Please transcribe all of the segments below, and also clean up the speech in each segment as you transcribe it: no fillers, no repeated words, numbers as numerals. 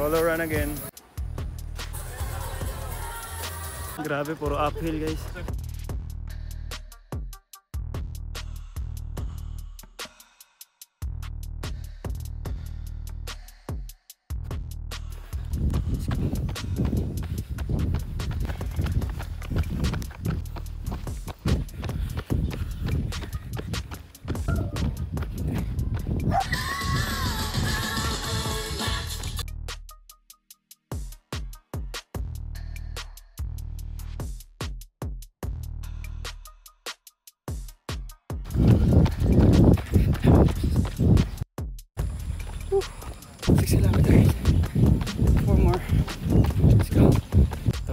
Solo run again. Grabe, puro uphill guys.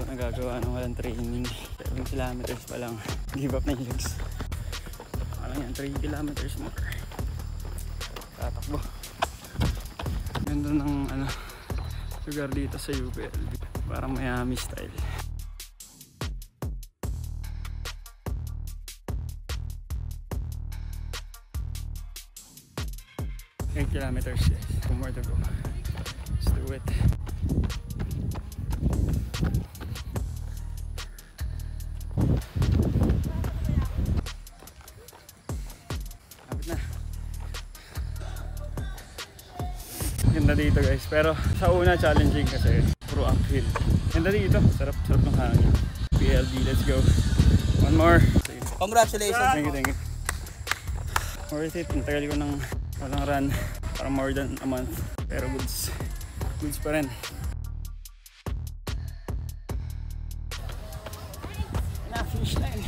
Nagagawa ng walang training. 7 kilometers pa lang. Give up na yung legs. Alam yan, 3 kilometers more. Tatakbo. Ganda ng lugar dito sa UPLB. Parang Miami style. Eight kilometers guys. 2 more to go. Let's do it. Ganda dito guys, pero sa una challenging kasi puro uphill. Ganda dito, sarap ng hangin. PLD, let's go. One more. Congratulations. Thank you. Worth it, ang tagal ko ng walang run, parang more than a month, pero goods pa rin. Finish line.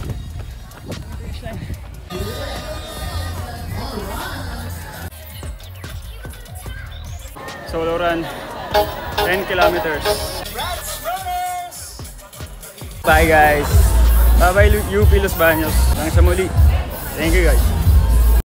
Solo run, 10 kilometers. Bye guys. Bye bye UP Los Baños. Hanggang sa muli. Thank you guys.